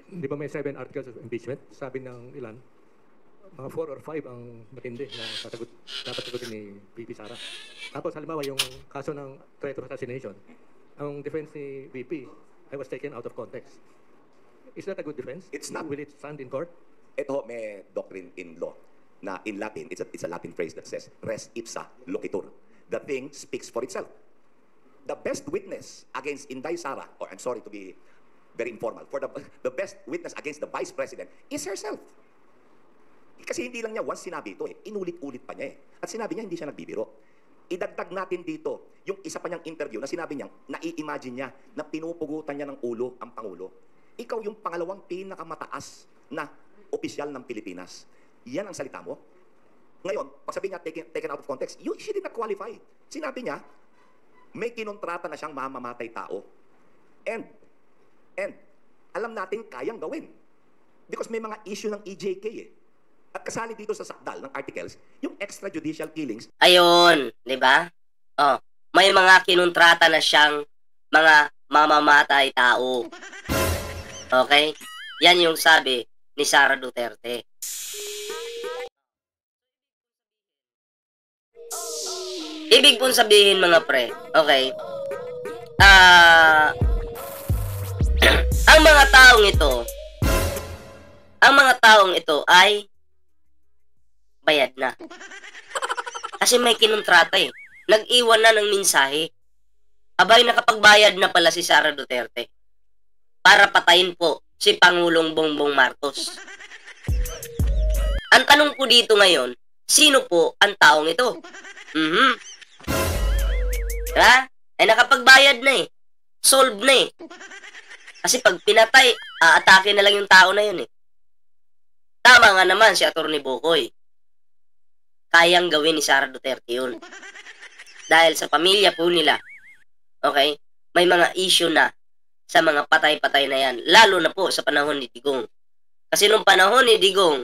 Di ba may 7 articles of impeachment? Sabi ng ilan, mga 4 or 5 ang matindi na dapat sagutin ni VP Sara. Tapos halimbawa yung kaso ng threat of assassination, ang defense ni VP, I was taken out of context. Is that a good defense? It's not. Will it stand in court? Ito may doctrine in law na in Latin, it's a Latin phrase that says, res ipsa loquitur. The thing speaks for itself. The best witness against Inday Sara, or I'm sorry to be very informal, for the best witness against the Vice President is herself. Kasi hindi lang niya once sinabi ito inulit-ulit pa niya At sinabi niya hindi siya nagbibiro. Idagdag natin dito yung isa pa niyang interview na sinabi niya, nai-imagine niya na pinupugutan niya ng ulo ang Pangulo. Ikaw yung pangalawang pinakamataas na opisyal ng Pilipinas. Yan ang salita mo. Ngayon, pag sabi niya taken out of context, she did not qualify. Sinabi niya, may kinontrata na siyang mamamatay tao. And alam natin kayang gawin. Because may mga issue ng EJK At kasali dito sa sakdal ng articles, yung extrajudicial killings. Ayun, di ba? Oh, may mga kinontrata na siyang mga mamamatay tao. Okay? Yan yung sabi ni Sara Duterte. Ibig pong sabihin mga pre, okay? Ang mga taong ito ay bayad na. Kasi may kinontrata Nag-iwan na ng mensahe. Abay, nakapagbayad na pala si Sara Duterte para patayin po si Pangulong Bongbong Marcos. Ang tanong po dito ngayon, sino po ang taong ito? Diba? Ay nakapagbayad na Solve na Kasi pag pinatay, aatake na lang yung tao na yun Tama nga naman si Atty. Bokoy. Kayang gawin ni Sara Duterte yun. Dahil sa pamilya po nila, okay, may mga issue na sa mga patay-patay na yan. Lalo na po sa panahon ni Digong. Kasi nung panahon ni Digong,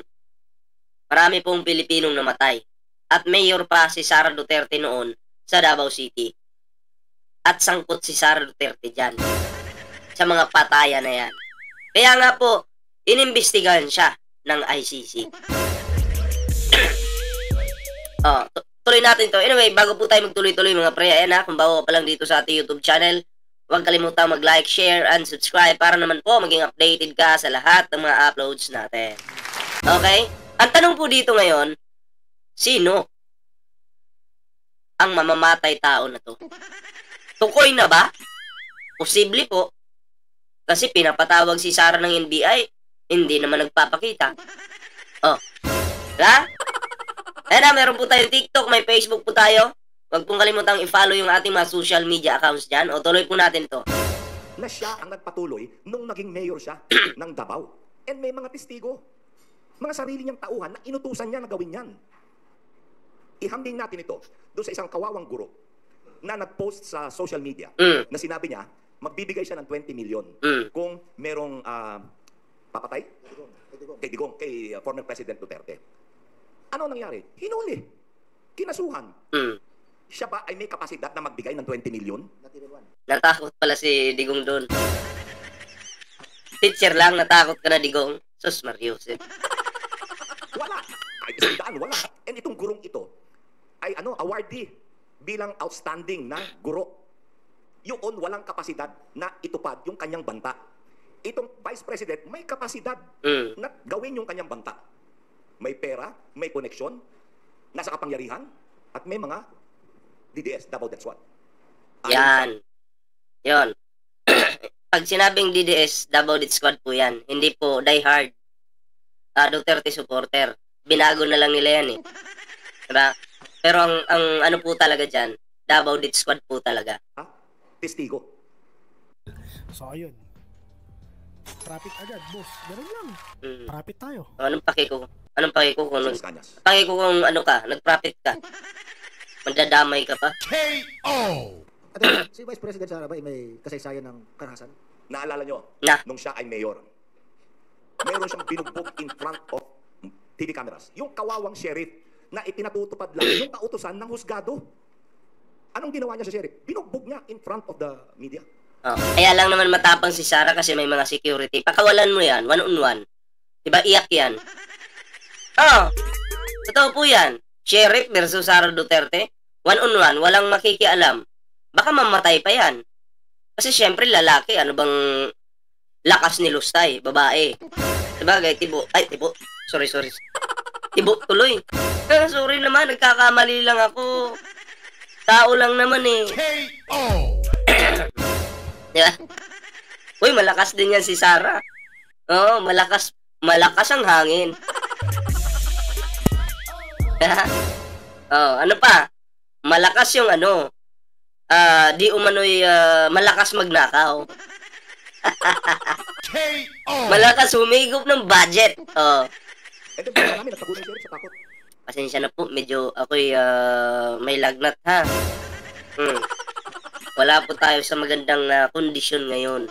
marami pong Pilipinong namatay. At mayor pa si Sara Duterte noon sa Davao City. At sangkot si Sara Duterte dyan. Sa mga patayan na yan. Kaya nga po, inimbestigahan siya ng ICC. Tuloy natin to. Anyway, bago po tayo magtuloy-tuloy mga pre, ayan kung bago ka pa lang dito sa ating YouTube channel, huwag kalimutang mag-like, share, and subscribe para naman po maging updated ka sa lahat ng mga uploads natin. Okay? Ang tanong po dito ngayon, sino ang mamamatay tao na to? Tukoy na ba? Posible po. Kasi pinapatawag si Sara ng NBI, hindi naman nagpapakita. Diba? Meron po tayong TikTok, may Facebook po tayo. Huwag pong kalimutang i-follow yung ating mga social media accounts dyan. O tuloy po natin to. Na siya ang nagpatuloy nung naging mayor siya ng Davao. And may mga testigo. Mga sarili niyang tauhan na inutusan niya na gawin yan. Ihambing natin ito doon sa isang kawawang guro na nag-post sa social media na sinabi niya, magbibigay siya ng 20 million kung merong papatay kay former President Duterte. Ano nangyari? Hinuli. Kinasuhan. Siya ba ay may kapasidad na magbigay ng 20 million? Natakot pala si Digong doon. Teacher lang, natakot ka na Digong. Sus Mariusip. Wala. Kahit isang daan, wala. And itong gurong ito ay awardee bilang outstanding na guro. Yun, walang kapasidad na itupad yung kanyang banta. Itong Vice President may kapasidad na gawin yung kanyang banta. May pera, may koneksyon, nasa kapangyarihan, at may mga DDS, Davao Death Squad. Yan. Yon. Pag sinabing DDS, Davao Death Squad po yan. Hindi po die hard. Duterte supporter. Binago na lang nila yan Diba? Pero ang ano po talaga dyan, Davao Death Squad po talaga. Testigo. So, ayun. Traffic agad, boss. Ganun lang. Traffic tayo. Anong paki ko kung nag-profit ka? Mandadamay ka pa? KO! At si Vice President Sara ba may kasaysayan ng karahasan? Naalala nyo, Na. nung siya ay mayor, meron siyang binugbog in front of TV cameras. Yung kawawang sheriff na ipinatutupad lang yung kautusan ng husgado. Anong ginawa niya sa sheriff? Binugbog niya in front of the media. Oh, kaya lang naman matapang si Sara kasi may mga security. Pakawalan mo yan, one-on-one. Diba, iyak yan. Oh, totoo po yan. Sheriff versus Sara Duterte, one-on-one, walang makikialam. Baka mamatay pa yan. Kasi syempre lalaki, ano bang lakas ni Lustay, babae. Diba, gay, tibo. Sorry. Tibo tuloy. Sorry naman, nagkakamali lang ako. Tao lang naman eh. Diba? Uy, malakas din yan si Sara. Oo, malakas ang hangin. Ano pa? Malakas yung di umano'y malakas magnakaw. Malakas humigop ng budget. Eh, di ba namin nagtagunan siya sa takot. Pasensya na po, medyo ako'y may lagnat ha. Wala po tayo sa magandang kondisyon ngayon.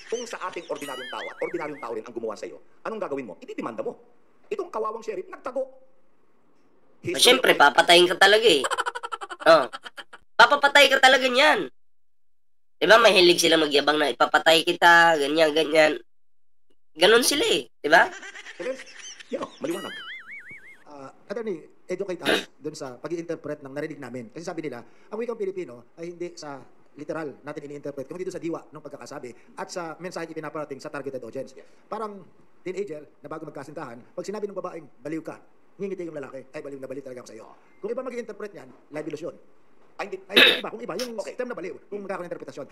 Kung sa ating ordinaryong tao at ordinaryong tao rin ang gumawa sa iyo, anong gagawin mo? Ididemanda mo. Itong kawawang sheriff, nagtago. Siyempre, papatayin ka talaga eh. Papapatay ka talaga niyan. Diba, mahilig sila magyabang na ipapatay kita, ganyan. Ganon sila eh, diba? Maliwanag. Attorney, educate us dun sa pag-i-interpret ng narinig namin. Kasi sabi nila, ang wikang Pilipino ay hindi sa literal natin ini-interpret, kundi dito sa diwa ng pagkakasabi at sa mensahe ipinaparating sa targeted audience. Parang teenager na bago magkasintahan, pag sinabi ng babaeng, baliw ka, ngingiti yung lalaki, ay baliw na baliw talaga ako sa iyo. Kung iba mag-i-interpret niyan, live illusion. Ay, iba, kung iba, yung term na baliw, kung magkakaroon ng interpretasyon.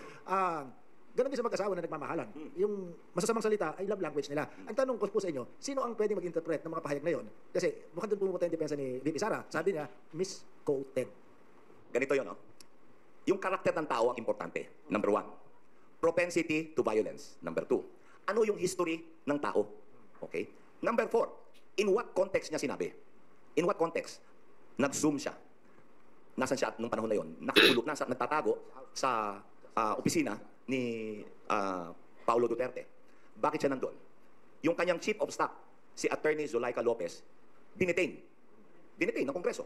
Ganon din sa mag-asawa na nagmamahalan. Yung masasamang salita ay love language nila. Ang tanong ko po sa inyo, sino ang pwedeng mag-interpret ng mga pahayag na yon? Kasi mukhang doon pumupunta yung depensa ni VP Sara. Sabi niya, misquoted. Ganito yun, no? Yung karakter ng tao ang importante. Number 1. Propensity to violence. Number 2. Ano yung history ng tao? Okay? Number 4. In what context niya sinabi? In what context? Nag-zoom siya. Nasaan siya nung panahon na yun? Nakatulog na, nagtatago sa opisina ni Paulo Duterte. Bakit siya nandun? Yung kanyang chief of staff, si Attorney Zulaika Lopez, dinitain ng Kongreso.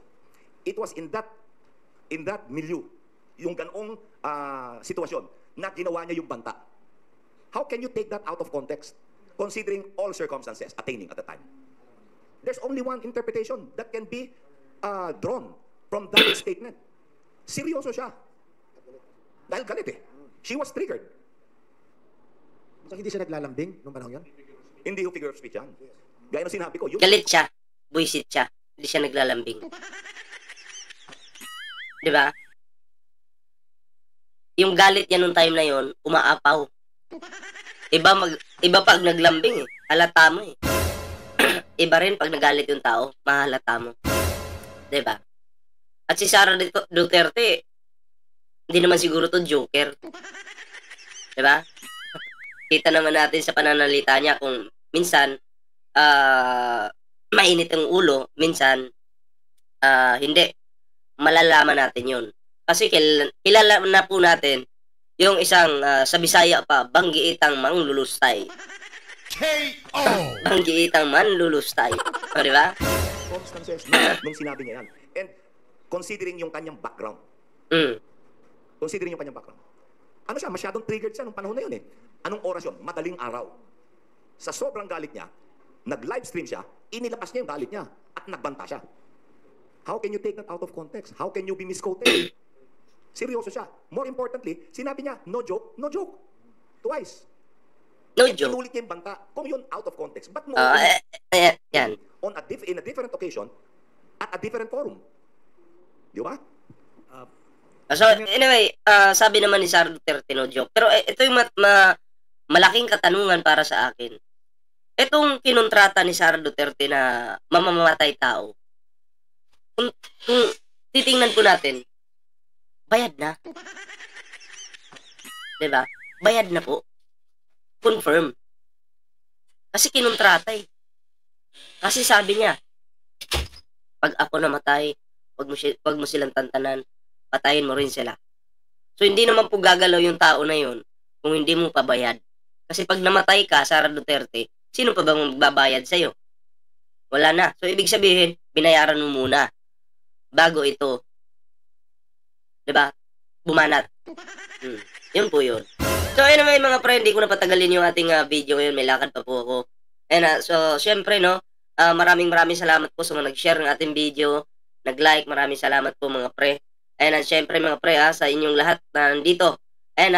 It was in that milieu, yung ganong sitwasyon, na ginawa niya yung banta. How can you take that out of context, considering all circumstances attaining at the time? There's only one interpretation that can be drawn from that statement. Seryoso siya. Dahil galit eh. She was triggered. So hindi siya naglalambing nung panahon yun? Hindi yung figure of speech yan. Gaya ng sinabi ko. Yung... Galit siya. Buisit siya. Hindi siya naglalambing. Diba? Yung galit niya nung time na yon, umaapaw. Iba pag naglambing eh. Halata mo eh. Iba rin pag nagalit yung tao, mahalata mo. Diba? At si Sara Duterte, hindi naman siguro to joker. Diba? Kita naman natin sa pananalita niya kung minsan mainit ang ulo, minsan hindi. Malalaman natin yun. Kasi kilala na po natin yung isang sa Bisaya pa, banggiitang manglulustay. K.O. Banggiitang manlulustay. O, diba? Circumstances nung sinabi niya yan. And considering yung kanyang background. Considering yung kanyang background. Ano siya, masyadong triggered siya nung panahon na yun eh. Anong oras yun? Madaling araw. Sa sobrang galit niya, nag-livestream siya, inilakas niya yung galit niya at nagbanta siya. How can you take that out of context? How can you be misquoted? Seryoso siya. More importantly, sinabi niya, no joke, no joke. Twice. No And joke. inulit niya yung banta. Kung yun out of context, but no, Yan. in a different occasion, at a different forum. Di ba? So, anyway, sabi naman ni Sara Duterte, no joke. Pero ito yung malaking katanungan para sa akin. Itong kinontrata ni Sara Duterte na mamamatay tao, kung titingnan po natin, bayad na. Diba? Bayad na po. Confirm. Kasi kinontrata eh. Kasi sabi niya, pag ako namatay, wag mo silang tantanan, patayin mo rin sila. So, hindi naman po gagalaw yung tao na yun kung hindi mo pabayad. Kasi pag namatay ka, Sara Duterte, sino pa bang magbabayad sa'yo? Wala na. So, ibig sabihin, binayaran mo muna bago ito, diba, bumanat. Yun po yun. So, anyway mga pre, hindi ko na patagalin yung ating video ngayon. May lakad pa po ako. And so, syempre, no, maraming salamat po sa mga nag-share ng ating video, nag-like, maraming salamat po mga pre. And syempre mga pre, sa inyong lahat na nandito. And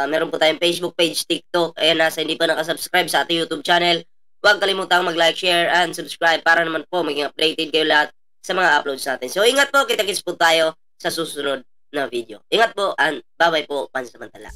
meron po tayong Facebook page, TikTok. And sa hindi pa nakasubscribe sa ating YouTube channel, huwag kalimutang mag-like, share, and subscribe para naman po maging updated kayo lahat sa mga uploads natin. So, ingat po, kita-kits po tayo sa susunod na video. Ingat po, and bye-bye po, pansamantala.